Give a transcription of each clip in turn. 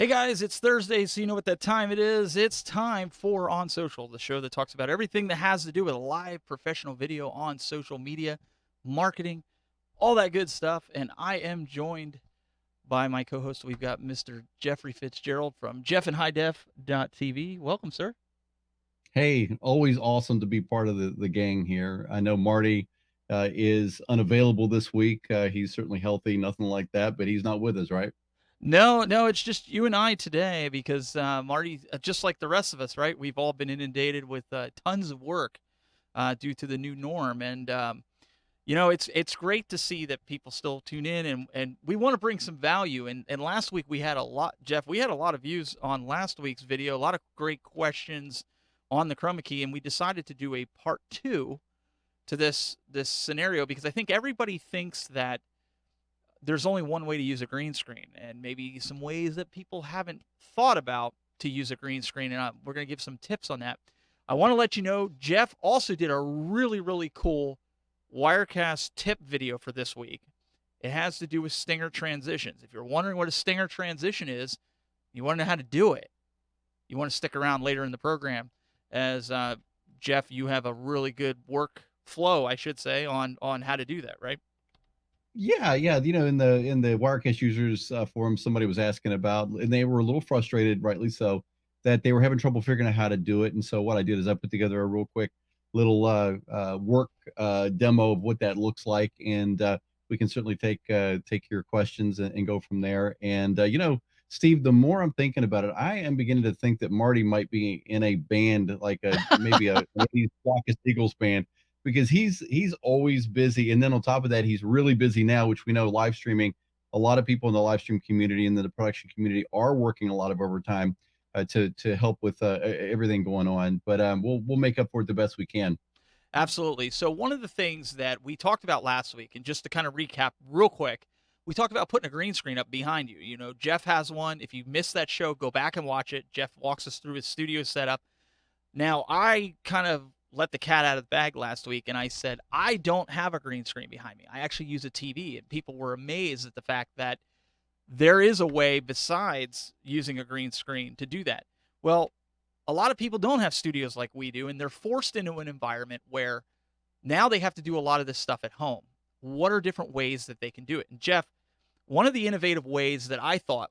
Hey guys, it's Thursday, so you know what that time it is. It's time for On Social, the show that talks about everything that has to do with live professional video on social media, marketing, all that good stuff. And I am joined by my co-host. We've got Mr. Jeffrey Fitzgerald from jeffandhighdef.tv. Welcome, sir. Hey, always awesome to be part of the gang here. I know Marty is unavailable this week. He's certainly healthy, nothing like that, but he's not with us, right? No, it's just you and I today because Marty, just like the rest of us, right? We've all been inundated with tons of work due to the new norm, and it's great to see that people still tune in, and we want to bring some value. And last week we had a lot, Jeff. We had a lot of views on last week's video, a lot of great questions on the chroma key, and we decided to do a part two to this scenario because I think everybody thinks that there's only one way to use a green screen, and maybe some ways that people haven't thought about to use a green screen. And we're going to give some tips on that. I want to let you know Jeff also did a really cool Wirecast tip video for this week. It has to do with Stinger transitions. If you're wondering what a Stinger transition is, you want to know how to do it, you want to stick around later in the program as Jeff, you have a really good workflow, I should say, on how to do that, right? Yeah. In the Wirecast users forum, somebody was asking about, and they were a little frustrated, rightly so, that they were having trouble figuring out how to do it. And so what I did is I put together a real quick little work demo of what that looks like, and we can certainly take your questions and go from there. And Steve, the more I'm thinking about it, I am beginning to think that Marty might be in a band, like a maybe a 80s Caucus Eagles band, because he's always busy. And then on top of that, he's really busy now, which we know live streaming. A lot of people in the live stream community and the production community are working a lot of overtime to help with everything going on. But we'll make up for it the best we can. Absolutely. So one of the things that we talked about last week, and just to kind of recap real quick, we talked about putting a green screen up behind you. You know, Jeff has one. If you missed that show, go back and watch it. Jeff walks us through his studio setup. Now, I kind of let the cat out of the bag last week, and I said, I don't have a green screen behind me. I actually use a TV, and people were amazed at the fact that there is a way besides using a green screen to do that. Well, a lot of people don't have studios like we do, and they're forced into an environment where now they have to do a lot of this stuff at home. What are different ways that they can do it? And Jeff, one of the innovative ways that I thought,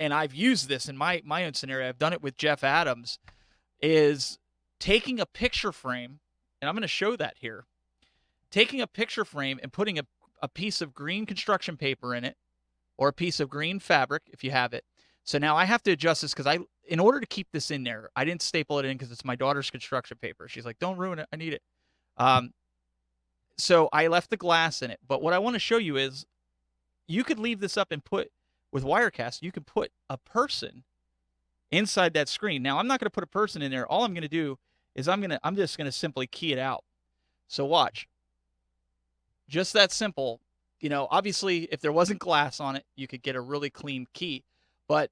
and I've used this in my own scenario, I've done it with Jeff Adams, is taking a picture frame, and I'm going to show that here. Taking a picture frame and putting a piece of green construction paper in it, or a piece of green fabric if you have it. So now I have to adjust this because in order to keep this in there, I didn't staple it in because it's my daughter's construction paper. She's like, don't ruin it. I need it. Um, so I left the glass in it. But what I want to show you is you could leave this up and put, with Wirecast, you could put a person inside that screen. Now I'm not going to put a person in there. All I'm going to do is I'm just going to simply key it out. So watch. Just that simple. You know, obviously, if there wasn't glass on it, you could get a really clean key. But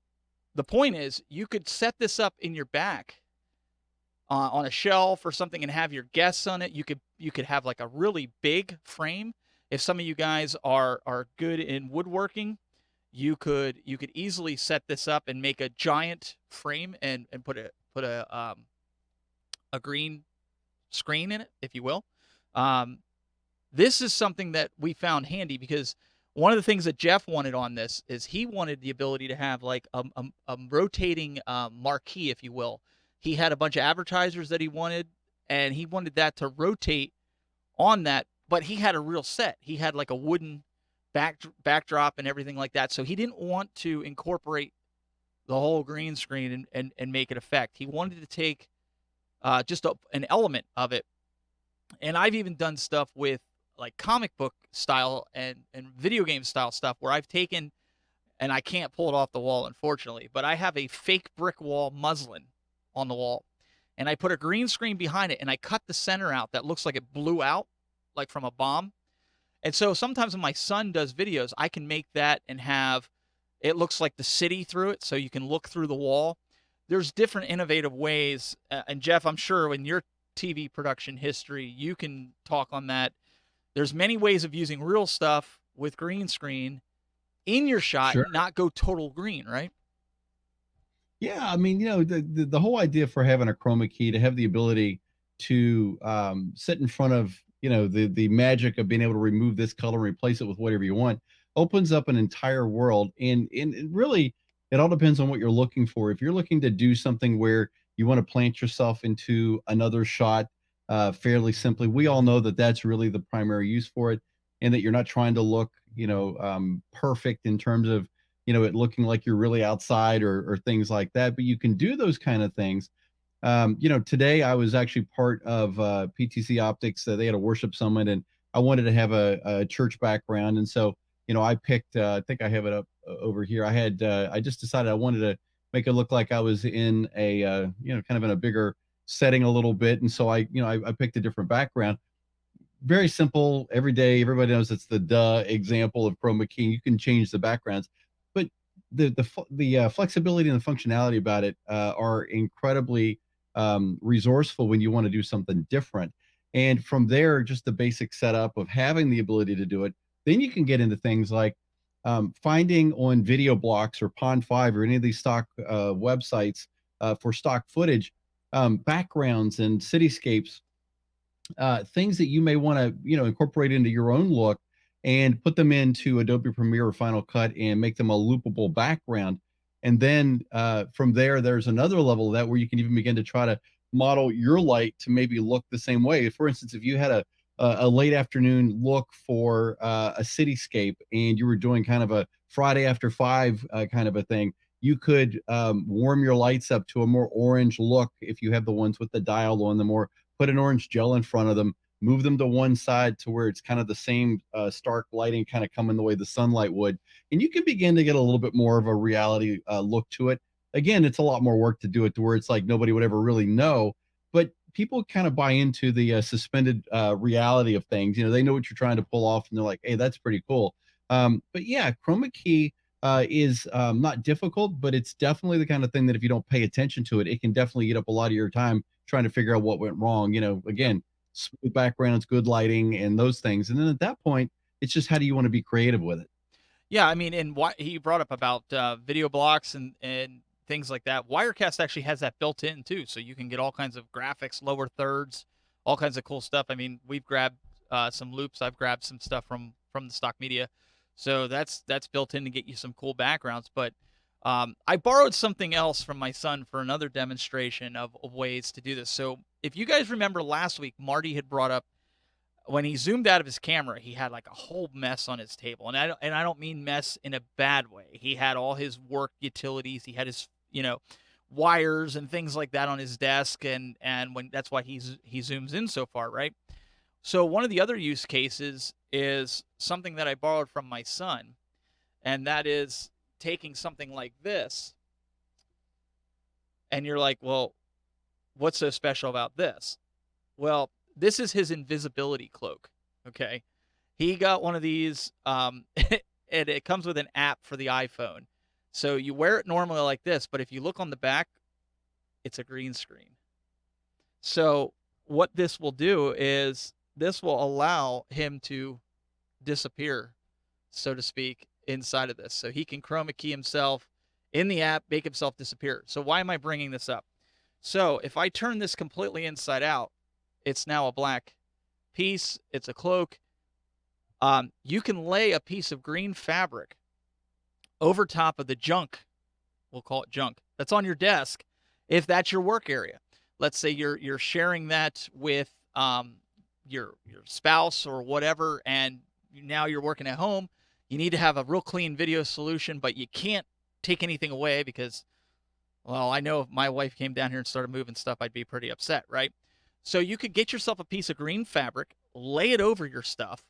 the point is, you could set this up in your back on a shelf or something and have your guests on it. You could have like a really big frame. If some of you guys are good in woodworking, you could easily set this up and make a giant frame and put a green screen in it, if you will. Um, this is something that we found handy because one of the things that Jeff wanted on this is he wanted the ability to have like a rotating marquee, if you will. He had a bunch of advertisers that he wanted, and he wanted that to rotate on that, but he had a real set. He had like a wooden backdrop and everything like that. So he didn't want to incorporate the whole green screen and make it effect. He wanted to take just an element of it. And I've even done stuff with like comic book style and video game style stuff where I've taken, and I can't pull it off the wall, unfortunately, but I have a fake brick wall muslin on the wall. And I put a green screen behind it and I cut the center out that looks like it blew out, like from a bomb. And so sometimes when my son does videos, I can make that and have it looks like the city through it, so you can look through the wall. There's different innovative ways. And Jeff, I'm sure in your TV production history, you can talk on that. There's many ways of using real stuff with green screen in your shot Sure. and not go total green, right? Yeah, I mean, the whole idea for having a chroma key to have the ability to sit in front of the magic of being able to remove this color and replace it with whatever you want opens up an entire world. And it really, it all depends on what you're looking for. If you're looking to do something where you want to plant yourself into another shot fairly simply, we all know that that's really the primary use for it, and that you're not trying to look perfect in terms of it looking like you're really outside or things like that. But you can do those kind of things. Today I was actually part of PTC Optics. They had a worship summit, and I wanted to have a church background, and so I picked. I think I have it up over here. I just decided I wanted to make it look like I was in a kind of in a bigger setting a little bit, and so I picked a different background. Very simple, every day. Everybody knows it's the example of chroma key. You can change the backgrounds, but the flexibility and the functionality about it are incredibly resourceful when you want to do something different. And from there, just the basic setup of having the ability to do it, then you can get into things like finding on Video Blocks or Pond5 or any of these stock websites for stock footage, backgrounds and cityscapes, things that you may want to incorporate into your own look and put them into Adobe Premiere or Final Cut and make them a loopable background. And then from there, there's another level of that where you can even begin to try to model your light to maybe look the same way. For instance, if you had a late afternoon look for a cityscape and you were doing kind of a Friday after five kind of a thing, you could warm your lights up to a more orange look if you have the ones with the dial on them, or put an orange gel in front of them, move them to one side to where it's kind of the same stark lighting kind of coming the way the sunlight would. And you can begin to get a little bit more of a reality look to it. Again, it's a lot more work to do it to where it's like nobody would ever really know, but people kind of buy into the suspended reality of things. They know what you're trying to pull off and they're like, hey, that's pretty cool. But yeah, chroma key is not difficult, but it's definitely the kind of thing that if you don't pay attention to it, it can definitely eat up a lot of your time trying to figure out what went wrong. Again, smooth backgrounds, good lighting, and those things. And then at that point, it's just how do you want to be creative with it? Yeah, I mean, and what he brought up about Video Blocks and things like that. Wirecast actually has that built in too, so you can get all kinds of graphics, lower thirds, all kinds of cool stuff. I mean, we've grabbed some loops. I've grabbed some stuff from the stock media, so that's built in to get you some cool backgrounds. But I borrowed something else from my son for another demonstration of ways to do this. So if you guys remember last week, Marty had brought up when he zoomed out of his camera, he had like a whole mess on his table, and I don't mean mess in a bad way. He had all his work utilities. He had his wires and things like that on his desk, and when that's why he zooms in so far, right? So one of the other use cases is something that I borrowed from my son, and that is taking something like this, and you're like, well, what's so special about this? Well, this is his invisibility cloak. Okay. He got one of these, and it comes with an app for the iPhone. So you wear it normally like this, but if you look on the back, it's a green screen. So what this will do is this will allow him to disappear, so to speak, inside of this. So he can chroma key himself in the app, make himself disappear. So why am I bringing this up? So if I turn this completely inside out, it's now a black piece. It's a cloak. You can lay a piece of green fabric over top of the junk. We'll call it junk. That's on your desk, if that's your work area. Let's say you're sharing that with your spouse or whatever, and now you're working at home. You need to have a real clean video solution, but you can't take anything away because, well, I know if my wife came down here and started moving stuff, I'd be pretty upset, right? So you could get yourself a piece of green fabric, lay it over your stuff,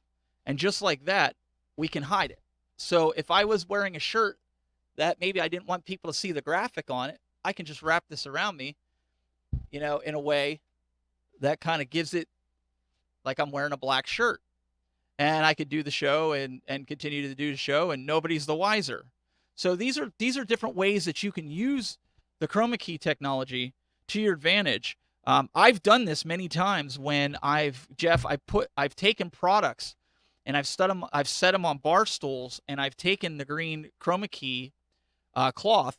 and just like that, we can hide it. So if I was wearing a shirt that maybe I didn't want people to see the graphic on it, I can just wrap this around me, in a way that kind of gives it like I'm wearing a black shirt. And I could do the show and continue to do the show, and nobody's the wiser. So these are different ways that you can use the chroma key technology to your advantage. I've done this many times when I've taken products and I've set them on bar stools, and I've taken the green chroma key cloth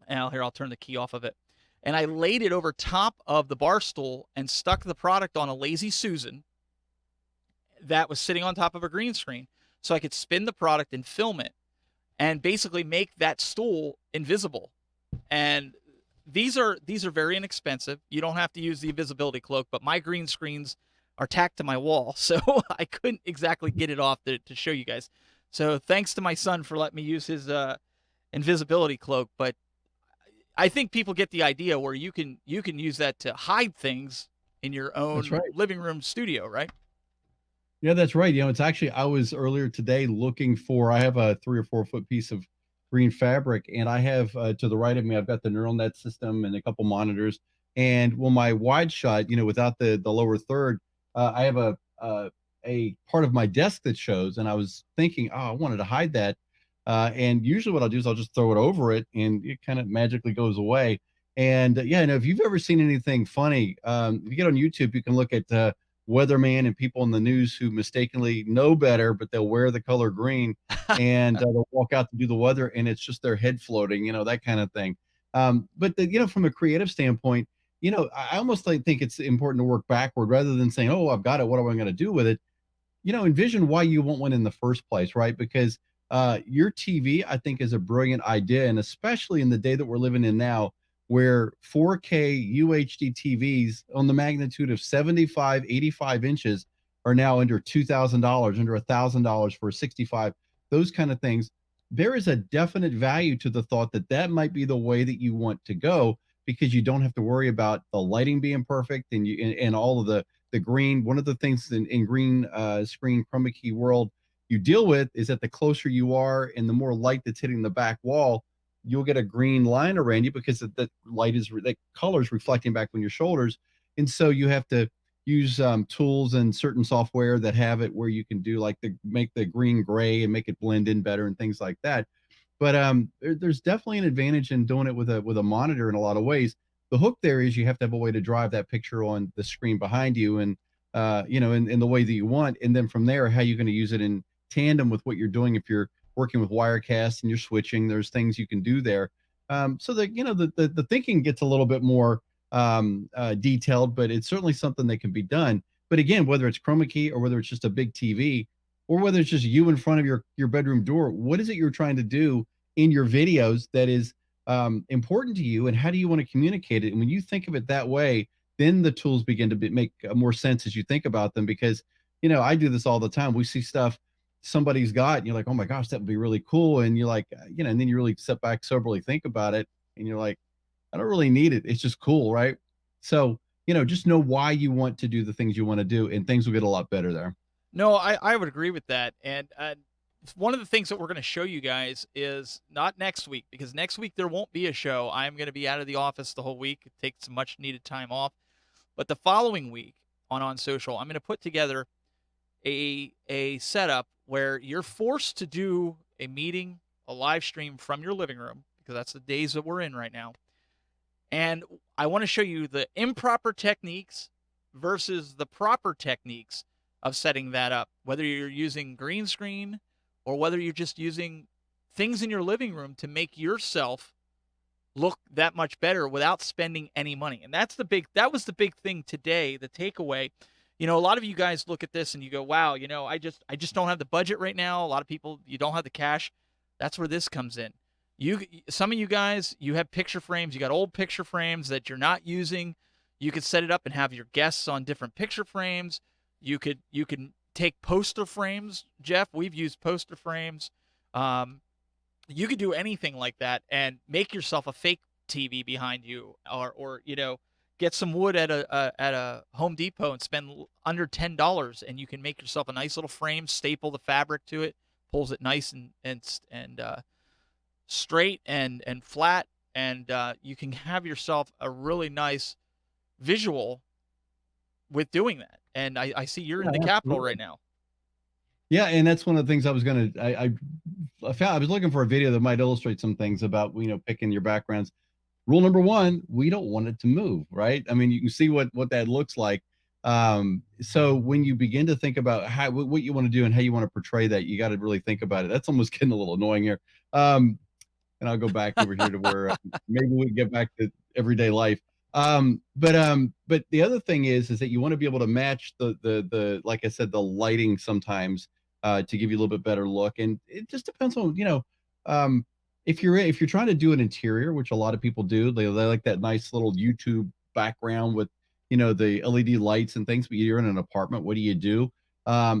Now here, I'll turn the key off of it. And I laid it over top of the bar stool and stuck the product on a Lazy Susan that was sitting on top of a green screen so I could spin the product and film it and basically make that stool invisible. And these are very inexpensive. You don't have to use the invisibility cloak, but my green screens are tacked to my wall, so I couldn't exactly get it off to show you guys. So thanks to my son for letting me use his invisibility cloak. But I think people get the idea where you can use that to hide things in your That's own right. living room studio, right? Yeah, that's right. It's actually I was earlier today looking for I have a 3 or 4 foot piece of green fabric, and I have to the right of me, I've got the neural net system and a couple monitors. And well, my wide shot, without the lower third, I have a part of my desk that shows, and I was thinking, oh, I wanted to hide that. And usually, what I'll do is I'll just throw it over it, and it kind of magically goes away. And yeah, if you've ever seen anything funny, if you get on YouTube, you can look at weatherman and people in the news who mistakenly know better, but they'll wear the color green and they'll walk out to do the weather, and it's just their head floating, that kind of thing. But from a creative standpoint, I almost like think it's important to work backward rather than saying, "Oh, I've got it. What am I going to do with it?" Envision why you want one in the first place, right? Because your TV, I think, is a brilliant idea, and especially in the day that we're living in now, where 4K UHD TVs on the magnitude of 75, 85 inches are now under $2,000, under $1,000 for a 65, those kind of things. There is a definite value to the thought that that might be the way that you want to go because you don't have to worry about the lighting being perfect and all of the green. One of the things in green screen chroma key world you deal with is that the closer you are and the more light that's hitting the back wall, you'll get a green line around you because the light is the color is reflecting back on your shoulders, and so you have to use tools and certain software that have it where you can do like the make the green gray and make it blend in better and things like that. But there's definitely an advantage in doing it with a monitor in a lot of ways. The hook there is you have to have a way to drive that picture on the screen behind you, and in the way that you want, and then from there, how you're going to use it in tandem with what you're doing. If you're working with Wirecast and you're switching, there's things you can do there. So that the thinking gets a little bit more detailed, but it's certainly something that can be done. But again, whether it's chroma key or whether it's just a big TV, or whether it's just you in front of your bedroom door, what is it you're trying to do in your videos that is important to you, and how do you want to communicate it? And when you think of it that way, then the tools begin to make more sense as you think about them. Because I do this all the time. We see stuff somebody's got, and you're like, oh my gosh, that would be really cool. And you're like, and then you really sit back, soberly think about it, and you're like, I don't really need it. It's just cool, right? So, just know why you want to do the things you want to do, and things will get a lot better there. No, I would agree with that. And one of the things that we're going to show you guys is not next week, because next week there won't be a show. I'm going to be out of the office the whole week, take some much needed time off. But the following week on social, I'm going to put together a setup where you're forced to do a meeting, a live stream from your living room, because that's the days that we're in right now. And I want to show you the improper techniques versus the proper techniques of setting that up, whether you're using green screen or whether you're just using things in your living room to make yourself look that much better without spending any money. And that was the big thing today, the takeaway. A lot of you guys look at this and you go, wow, I just don't have the budget right now. A lot of people, you don't have the cash. That's where this comes in. Some of you guys, you have picture frames, you got old picture frames that you're not using. You could set it up and have your guests on different picture frames. You can take poster frames, Jeff. We've used poster frames. You could do anything like that and make yourself a fake TV behind you, or get some wood at a Home Depot and spend under $10, and you can make yourself a nice little frame, staple the fabric to it, pulls it nice and straight and flat, and you can have yourself a really nice visual with doing that. And I see you're in Yeah, the Capitol absolutely. right now. Yeah, and that's one of the things I was gonna. I found I was looking for a video that might illustrate some things about picking your backgrounds. Rule number one: we don't want it to move, right? I mean, you can see what that looks like. So when you begin to think about what you want to do and how you want to portray that, you got to really think about it. That's almost getting a little annoying here. Um, and I'll go back over here to where maybe we get back to everyday life. But the other thing is that you want to be able to match the like I said, the lighting sometimes to give you a little bit better look, and it just depends on um, if you're trying to do an interior, which a lot of people do, they like that nice little YouTube background with the LED lights and things. But you're in an apartment, what do you do?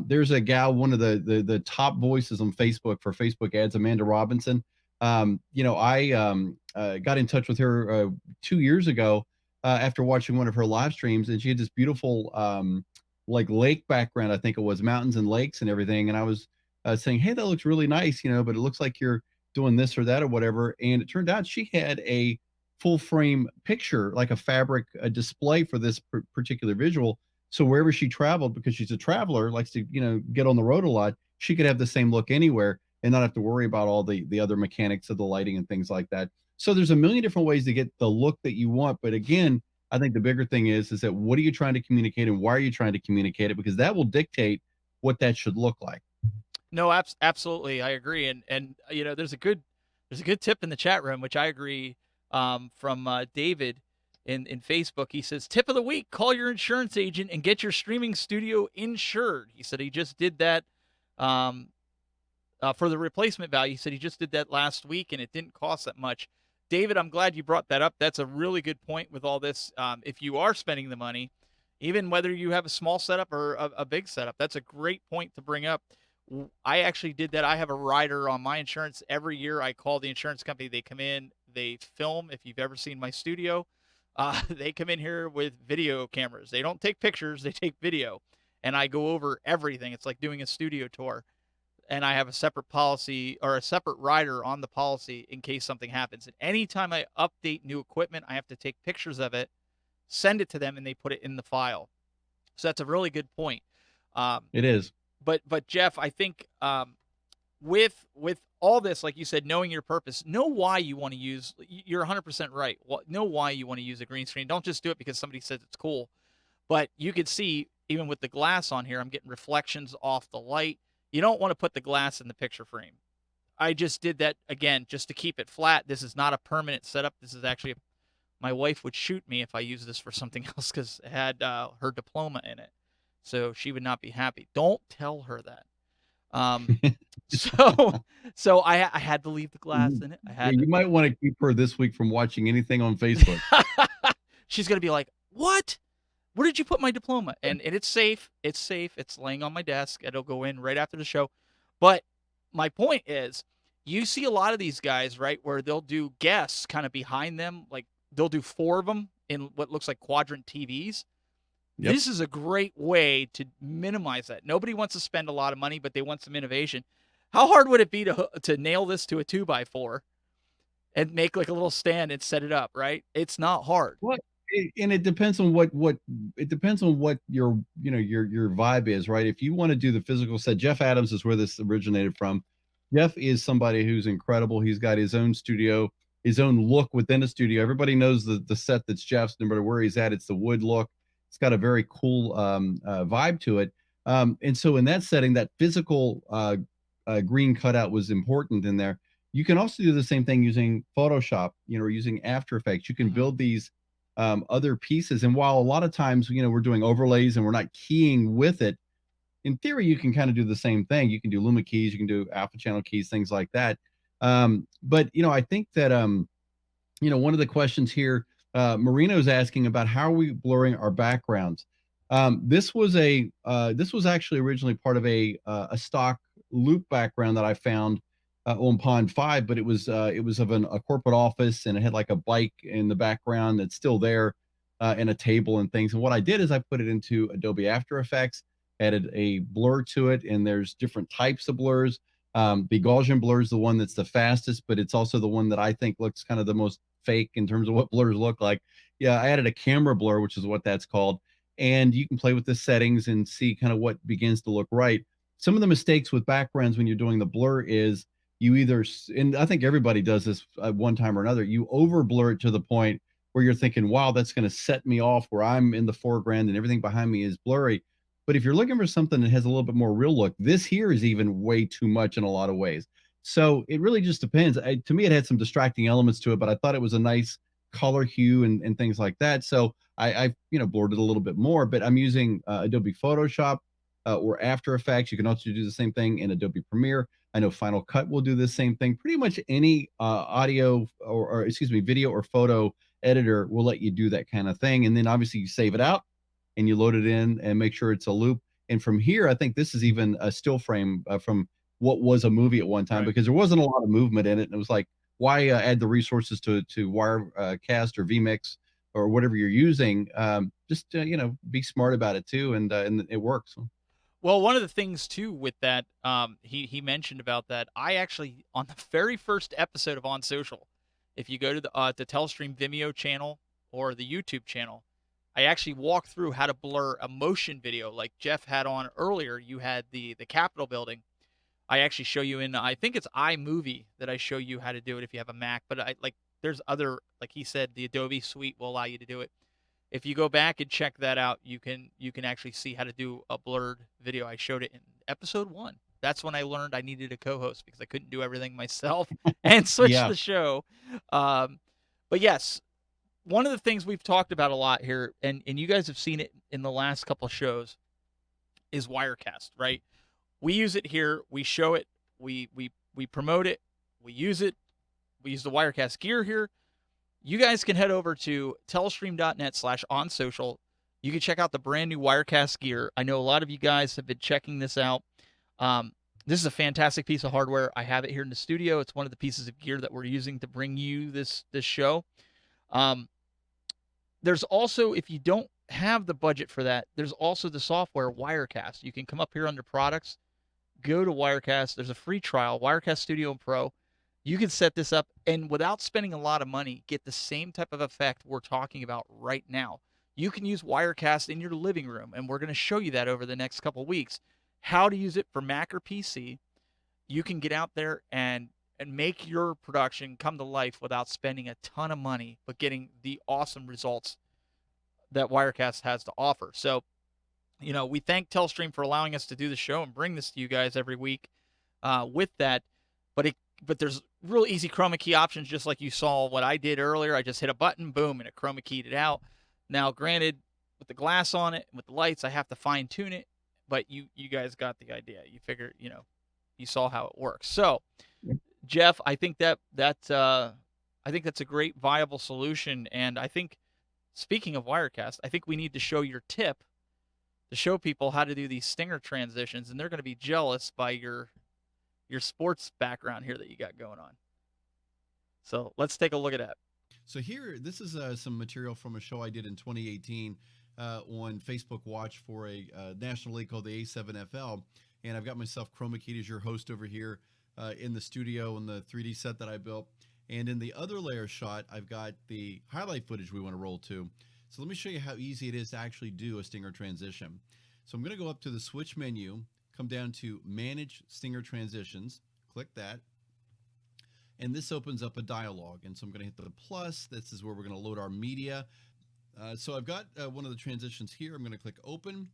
There's a gal, one of the top voices on Facebook for Facebook ads, Amanda Robinson. I got in touch with her 2 years ago after watching one of her live streams, and she had this beautiful like lake background. I think it was mountains and lakes and everything. And I was saying, "Hey, that looks really nice," but it looks like you're doing this or that or whatever. And it turned out she had a full frame picture, like a fabric display for this particular visual. So wherever she traveled, because she's a traveler, likes to get on the road a lot, she could have the same look anywhere and not have to worry about all the other mechanics of the lighting and things like that. So there's a million different ways to get the look that you want. But again, I think the bigger thing is that what are you trying to communicate and why are you trying to communicate it? Because that will dictate what that should look like. No, absolutely, I agree. And there's a good tip in the chat room, which I agree. From David in Facebook, he says, "Tip of the week: call your insurance agent and get your streaming studio insured." He said he just did that um, for the replacement value. He said he just did that last week, and it didn't cost that much. David, I'm glad you brought that up. That's a really good point with all this. If you are spending the money, even whether you have a small setup or a big setup, that's a great point to bring up. I actually did that. I have a rider on my insurance every year. I call the insurance company. They come in, they film. If you've ever seen my studio, they come in here with video cameras. They don't take pictures, they take video. And I go over everything. It's like doing a studio tour. And I have a separate policy or a separate rider on the policy in case something happens. And anytime I update new equipment, I have to take pictures of it, send it to them, and they put it in the file. So that's a really good point. Um, It is. but Jeff, I think with all this, like you said, knowing your purpose, know why you want to use. You're 100% right. Know why you want to use a green screen. Don't just do it because somebody says it's cool. But you could see even with the glass on here, I'm getting reflections off the light. You don't want to put the glass in the picture frame. I just did that again just to keep it flat. This is not a permanent setup. This is actually my wife would shoot me if I used this for something else because it had her diploma in it. So she would not be happy. Don't tell her that. Um, so I had to leave the glass in it. I Yeah, had you might want to keep her this week from watching anything on Facebook. to. She's gonna be like, "What? Where did you put my diploma?" And it's safe. It's safe. It's laying on my desk. It'll go in right after the show. But my point is, you see a lot of these guys, right, where they'll do guests kind of behind them, like they'll do four of them in what looks like quadrant TVs. Yep. This is a great way to minimize that. Nobody wants to spend a lot of money, but they want some innovation. How hard would it be to nail this to a 2x4 and make like a little stand and set it up, right? It's not hard. What and it depends on what it depends on what your vibe is, right? If you want to do the physical set, Jeff Adams is where this originated from. Jeff is somebody who's incredible. He's got his own studio, his own look within a studio. Everybody knows the set that's Jeff's, no matter where he's at. It's the wood look. It's got a very cool vibe to it. And so in that setting, that physical green cutout was important in there. You can also do the same thing using Photoshop, or using After Effects. You can Mhm. build these other pieces. And while a lot of times, we're doing overlays and we're not keying with it, in theory, you can kind of do the same thing. You can do Luma keys, you can do alpha channel keys, things like that. But I think that one of the questions here, Marino's asking about how are we blurring our backgrounds. This was actually originally part of a stock loop background that I found on Pond 5, but it was of a corporate office, and it had like a bike in the background that's still there, and a table and things. And what I did is I put it into Adobe After Effects, added a blur to it, and there's different types of blurs. The Gaussian blur is the one that's the fastest, but it's also the one that I think looks kind of the most fake in terms of what blurs look like. Yeah, I added a camera blur, which is what that's called. And you can play with the settings and see kind of what begins to look right. Some of the mistakes with backgrounds when you're doing the blur is you either, and I think everybody does this at one time or another, you over blur it to the point where you're thinking, wow, that's going to set me off where I'm in the foreground and everything behind me is blurry. But if you're looking for something that has a little bit more real look, this here is even way too much in a lot of ways. So it really just depends. To me, it had some distracting elements to it, but I thought it was a nice color hue and things like that. So I blurred it a little bit more, but I'm using Adobe Photoshop or After Effects. You can also do the same thing in Adobe Premiere. I know Final Cut will do the same thing. Pretty much any audio or excuse me, video or photo editor will let you do that kind of thing. And then obviously you save it out and you load it in and make sure it's a loop. And from here, I think this is even a still frame from what was a movie at one time Right. because there wasn't a lot of movement in it. And it was like, why add the resources to Wirecast or vMix or whatever you're using? Just be smart about it too, and it works. Well, one of the things too with that, he mentioned about that. I actually on the very first episode of On Social, if you go to the Telestream Vimeo channel or the YouTube channel, I actually walk through how to blur a motion video like Jeff had on earlier. You had the Capitol building. I actually show you in I think it's iMovie that I show you how to do it if you have a Mac, but I like there's other like he said the Adobe Suite will allow you to do it. If you go back and check that out, you can actually see how to do a blurred video. I showed it in episode 1. That's when I learned I needed a co-host because I couldn't do everything myself and switch Yeah. the show. Um, but yes, one of the things we've talked about a lot here, and you guys have seen it in the last couple of shows, is Wirecast, right? We use it here. We show it. We promote it. We use it. We use the Wirecast gear here. You guys can head over to telestream.net/onsocial. You can check out the brand new Wirecast gear. I know a lot of you guys have been checking this out. Um, this is a fantastic piece of hardware. I have it here in the studio. It's one of the pieces of gear that we're using to bring you this show. Um, there's also, if you don't have the budget for that, there's also the software Wirecast. You can come up here under products, go to Wirecast. There's a free trial, Wirecast Studio Pro. You can set this up and without spending a lot of money, get the same type of effect we're talking about right now. You can use Wirecast in your living room, and we're going to show you that over the next couple of weeks. How to use it for Mac or PC. You can get out there and make your production come to life without spending a ton of money, but getting the awesome results that Wirecast has to offer. So, we thank Telestream for allowing us to do the show and bring this to you guys every week with that. But there's real easy chroma key options, just like you saw what I did earlier. I just hit a button, boom, and it chroma keyed it out. Now, granted, with the glass on it and with the lights, I have to fine tune it, but you guys got the idea. You figure, you saw how it works. So, Jeff, I think I think that's a great viable solution, and I think speaking of Wirecast, I think we need to show your tip to show people how to do these stinger transitions, and they're going to be jealous by your sports background here that you got going on. So let's take a look at that. So here, this is some material from a show I did in 2018 on Facebook Watch for a national league called the A7FL, and I've got myself Chroma Keyed as your host over here in the studio in the 3D set that I built. And in the other layer shot, I've got the highlight footage we want to roll to. So let me show you how easy it is to actually do a stinger transition. So I'm going to go up to the switch menu, come down to Manage Stinger Transitions, click that, and this opens up a dialog. And so I'm going to hit the plus. This is where we're going to load our media. So I've got one of the transitions here. I'm going to click Open,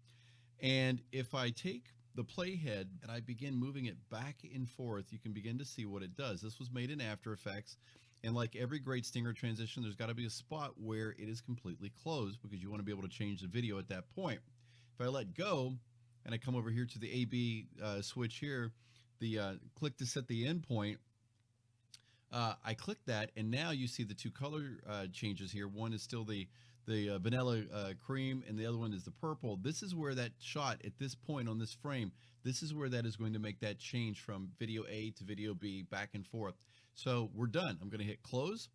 and if I take the playhead and I begin moving it back and forth, you can begin to see what it does. This was made in After Effects, and like every great stinger transition, there's got to be a spot where it is completely closed because you want to be able to change the video at that point. If I let go and I come over here to the AB switch here, the click to set the endpoint, I click that, and now you see the two color changes here. One is still the vanilla cream, and the other one is the purple. This is where that shot at this point on this frame, this is where that is going to make that change from video A to video B back and forth. So we're done. I'm going to hit close,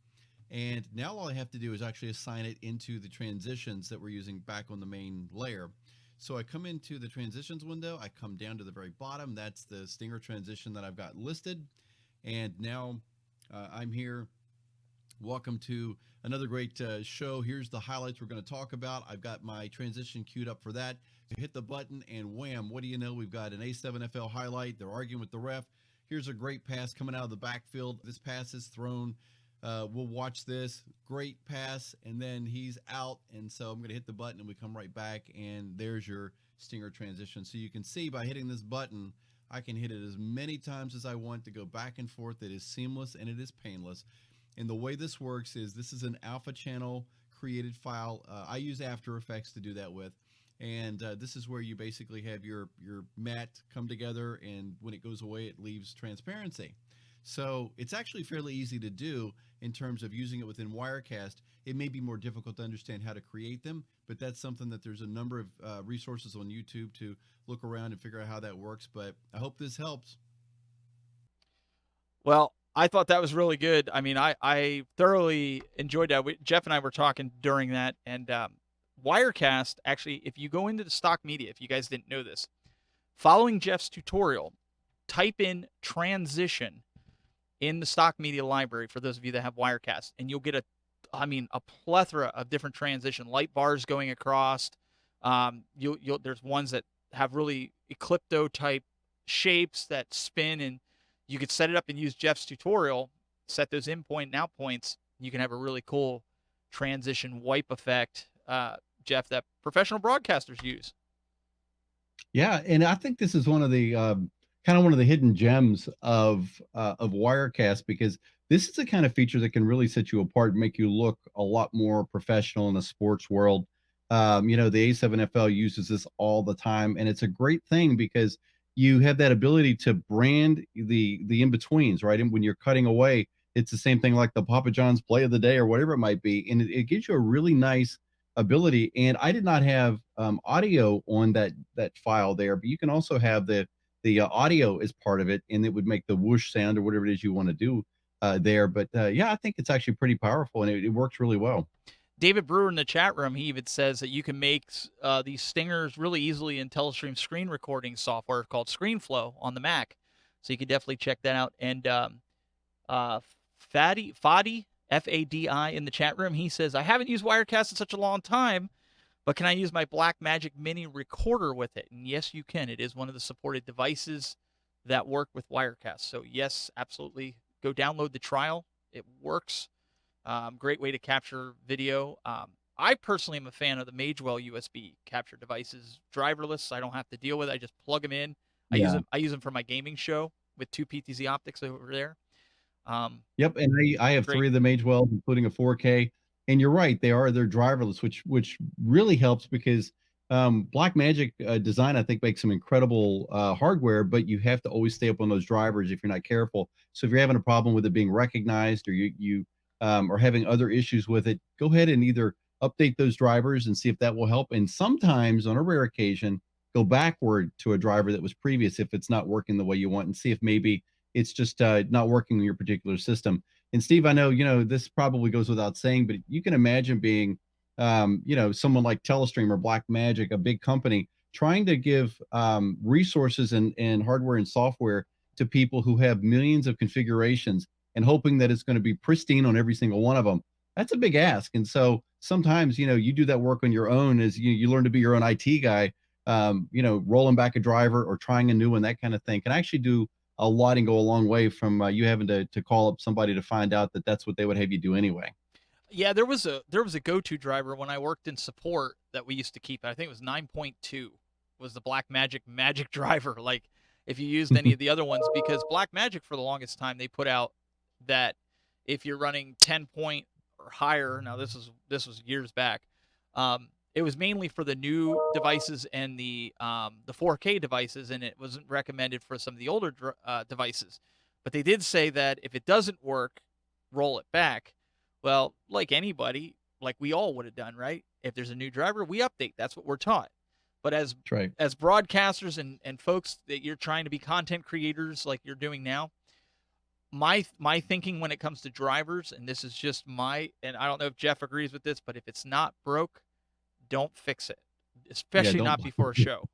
and now all I have to do is actually assign it into the transitions that we're using back on the main layer. So I come into the transitions window, I come down to the very bottom. That's the stinger transition that I've got listed, and now I'm here. Welcome to another great show. Here's the highlights we're going to talk about. I've got my transition queued up for that. Hit the button and wham, what do you know? We've got an A7FL highlight. They're arguing with the ref. Here's a great pass coming out of the backfield. This pass is thrown. We'll watch this. Great pass, and then he's out. And so I'm going to hit the button and we come right back, and there's your stinger transition. So you can see by hitting this button, I can hit it as many times as I want to go back and forth. It is seamless and it is painless. And the way this works is this is an alpha channel created file. I use After Effects to do that with. And this is where you basically have your matte come together, and when it goes away, it leaves transparency. So it's actually fairly easy to do in terms of using it within Wirecast. It may be more difficult to understand how to create them, but that's something that there's a number of resources on YouTube to look around and figure out how that works. But I hope this helps. Well, I thought that was really good. I mean, I thoroughly enjoyed that. Jeff and I were talking during that, and Wirecast, actually, if you go into the stock media, if you guys didn't know this, following Jeff's tutorial, type in transition in the stock media library for those of you that have Wirecast, and you'll get a plethora of different transition light bars going across. You'll there's ones that have really eclipto type shapes that spin, and you could set it up and use Jeff's tutorial, set those in point and out points. You can have a really cool transition wipe effect, Jeff, that professional broadcasters use. Yeah, and I think this is one of the kind of one of the hidden gems of Wirecast, because this is the kind of feature that can really set you apart and make you look a lot more professional in the sports world. The A7FL uses this all the time, and it's a great thing because you have that ability to brand the in betweens, right? And when you're cutting away, it's the same thing like the Papa John's play of the day or whatever it might be, and it gives you a really nice ability. And I did not have audio on that file there, but you can also have the audio as part of it, and it would make the whoosh sound or whatever it is you want to do there. But yeah, I think it's actually pretty powerful, and it works really well. David Brewer in the chat room, he even says that you can make these stingers really easily in Telestream screen recording software called ScreenFlow on the Mac. So you can definitely check that out. And Fadi, F-A-D-I in the chat room, he says, I haven't used Wirecast in such a long time, but can I use my Blackmagic Mini recorder with it? And yes, you can. It is one of the supported devices that work with Wirecast. So yes, absolutely. Go download the trial. It works. Great way to capture video. I personally am a fan of the Magewell USB capture devices, driverless. I don't have to deal with it. I just plug them in. Yeah. I use them for my gaming show with two PTZ optics over there. Yep, and I have Great. three of the Magewell, including a 4K. And you're right, they're driverless, which really helps because Blackmagic Design, I think, makes some incredible hardware, but you have to always stay up on those drivers if you're not careful. So if you're having a problem with it being recognized, or you are having other issues with it, go ahead and either update those drivers and see if that will help. And sometimes, on a rare occasion, go backward to a driver that was previous if it's not working the way you want, and see if maybe it's just not working in your particular system. And Steve, I know, this probably goes without saying, but you can imagine being, someone like Telestream or Blackmagic, a big company, trying to give resources and hardware and software to people who have millions of configurations and hoping that it's going to be pristine on every single one of them. That's a big ask. And so sometimes, you do that work on your own as you learn to be your own IT guy, rolling back a driver or trying a new one, that kind of thing can actually do a lot and go a long way from you having to call up somebody to find out that that's what they would have you do anyway. Yeah, there was a go-to driver when I worked in support that we used to keep. I think it was 9.2 was the Blackmagic Magic driver. Like if you used any of the other ones, because Blackmagic for the longest time they put out that if you're running 10 point or higher, now this was years back. It was mainly for the new devices and the 4K devices, and it wasn't recommended for some of the older devices. But they did say that if it doesn't work, roll it back. Well, like anybody, like we all would have done, right? If there's a new driver, we update. That's what we're taught. But Right. as broadcasters and folks that you're trying to be content creators like you're doing now, my thinking when it comes to drivers, and this is just and I don't know if Jeff agrees with this, but if it's not broke, don't fix it, Yeah. especially Don't. not before a show.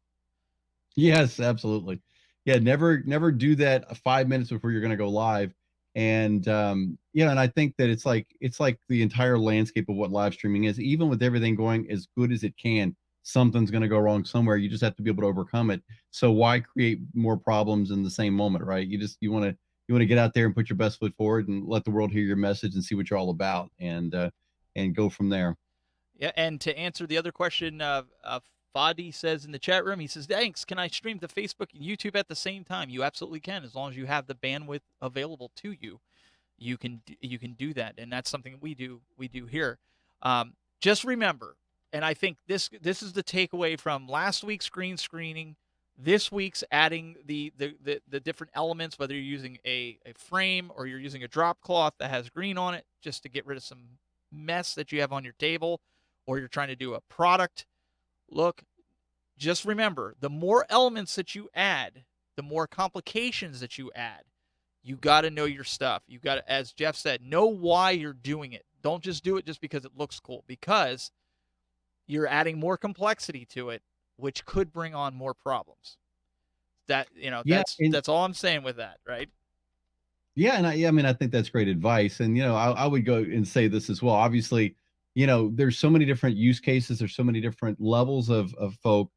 Yes, absolutely. Yeah. Never do that 5 minutes before you're going to go live. And and I think that it's like the entire landscape of what live streaming is. Even with everything going as good as it can, something's going to go wrong somewhere. You just have to be able to overcome it. So why create more problems in the same moment, right? You want to get out there and put your best foot forward and let the world hear your message and see what you're all about, and go from there. Yeah, and to answer the other question, Fadi says in the chat room, he says, thanks. Can I stream to Facebook and YouTube at the same time? You absolutely can, as long as you have the bandwidth available to you. You can do that, and that's something we do here. Just remember, and I think this is the takeaway from last week's green screening, this week's adding the different elements, whether you're using a frame or you're using a drop cloth that has green on it, just to get rid of some mess that you have on your table, or you're trying to do a product look. Just remember, the more elements that you add, the more complications that you add. You got to know your stuff. You got to, as Jeff said, know why you're doing it. Don't just do it just because it looks cool, because you're adding more complexity to it, which could bring on more problems. That, Yeah, and that's all I'm saying with that, right? yeah, and I mean, I think that's great advice. And I would go and say this as well. Obviously, there's so many different use cases. There's so many different levels of folk.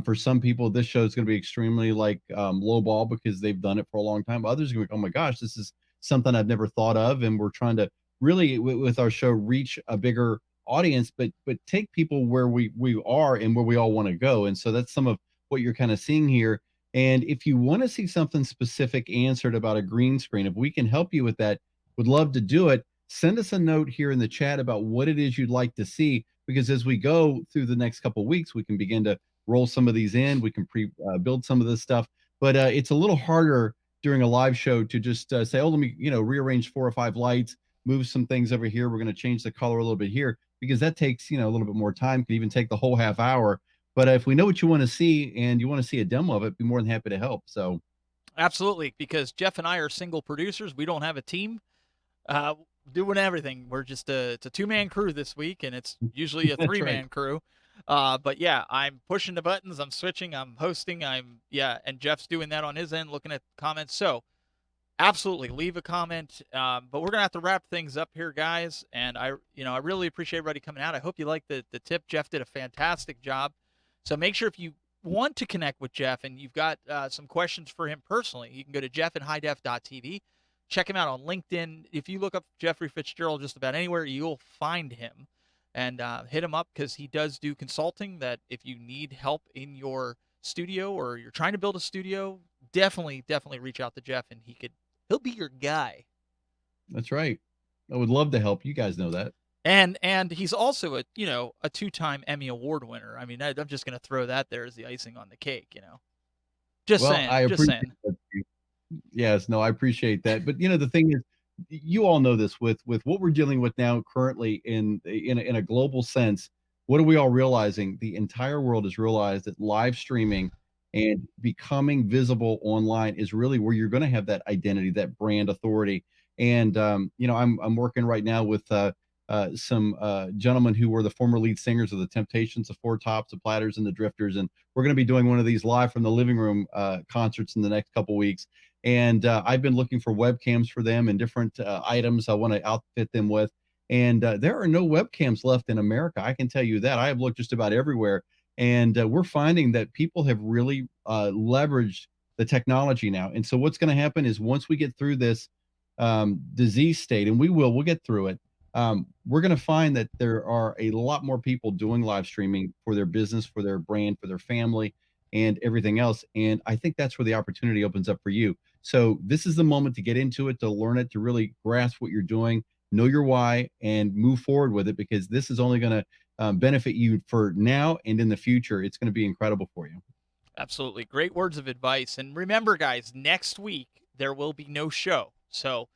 For some people, this show is going to be extremely like low ball because they've done it for a long time. Others are going to be, oh my gosh, this is something I've never thought of, and we're trying to really with our show reach a bigger audience, but take people where we are and where we all want to go. And so that's some of what you're kind of seeing here. And if you want to see something specific answered about a green screen, if we can help you with that, would love to do it. Send us a note here in the chat about what it is you'd like to see, because as we go through the next couple of weeks, we can begin to roll some of these in. We can build some of this stuff, but it's a little harder during a live show to just say, oh, let me rearrange 4 or 5 lights, move some things over here. We're going to change the color a little bit here, because that takes a little bit more time. Could even take the whole half hour. But if we know what you want to see and you want to see a demo of it, be more than happy to help. So Absolutely, because Jeff and I are single producers. We don't have a team uh, doing everything. We're just it's a 2-man crew this week, and it's usually a that's right. 3-man crew. But yeah, I'm pushing the buttons, I'm switching, I'm hosting, and Jeff's doing that on his end, looking at comments. So absolutely, leave a comment. But we're gonna have to wrap things up here, guys. And I really appreciate everybody coming out. I hope you like the tip. Jeff did a fantastic job. So make sure, if you want to connect with Jeff and you've got some questions for him personally, you can go to jeffinhighdef.tv. Check him out on LinkedIn. If you look up Jeffrey Fitzgerald just about anywhere, you'll find him, and hit him up, because he does do consulting. That if you need help in your studio or you're trying to build a studio, definitely reach out to Jeff, and he'll be your guy. That's right. I would love to help. You guys know that. And he's also a 2-time Emmy Award winner. I mean, I'm just gonna throw that there as the icing on the cake. Just Well, saying, I just appreciate saying. that. Yes, no, I appreciate that. But the thing is, you all know this with what we're dealing with now currently in a global sense. What are we all realizing? The entire world has realized that live streaming and becoming visible online is really where you're going to have that identity, that brand authority. And I'm working right now with some gentlemen who were the former lead singers of the Temptations, the Four Tops, the Platters, and the Drifters, and we're going to be doing one of these live from the living room concerts in the next couple weeks. And I've been looking for webcams for them and different items I want to outfit them with. And there are no webcams left in America. I can tell you that. I have looked just about everywhere. And we're finding that people have really leveraged the technology now. And so what's going to happen is, once we get through this disease state, and we'll get through it, we're going to find that there are a lot more people doing live streaming for their business, for their brand, for their family, and everything else. And I think that's where the opportunity opens up for you. So this is the moment to get into it, to learn it, to really grasp what you're doing, know your why, and move forward with it, because this is only going to benefit you for now and in the future. It's going to be incredible for you. Absolutely. Great words of advice. And remember, guys, next week there will be no show. So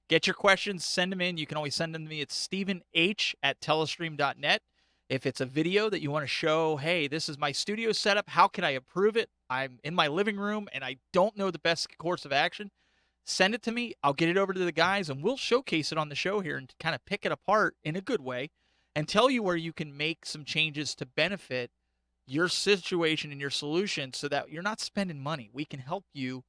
get your questions, send them in. You can always send them to me at stephen.h@telestream.net. If it's a video that you want to show, hey, this is my studio setup, how can I improve it? I'm in my living room and I don't know the best course of action. Send it to me. I'll get it over to the guys, and we'll showcase it on the show here and kind of pick it apart in a good way and tell you where you can make some changes to benefit your situation and your solution, so that you're not spending money. We can help you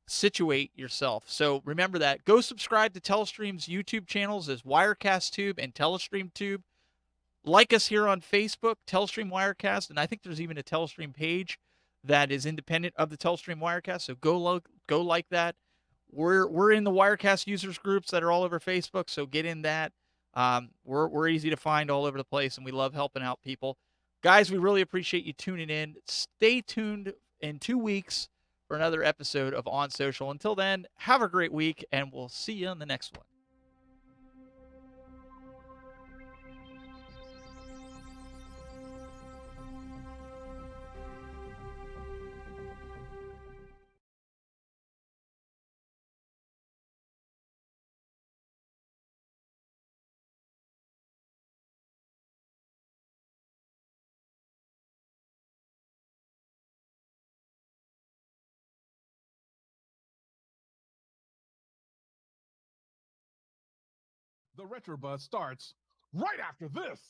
situate yourself. So remember that. Go subscribe to Telestream's YouTube channels as Wirecast Tube and Telestream Tube. Like us here on Facebook, Telestream Wirecast, and I think there's even a Telestream page that is independent of the Telestream Wirecast. So go like that. We're in the Wirecast users groups that are all over Facebook, so get in that. We're easy to find all over the place, and we love helping out people. Guys, we really appreciate you tuning in. Stay tuned in 2 weeks for another episode of On Social. Until then, have a great week, and we'll see you on the next one. The Retrobus starts right after this.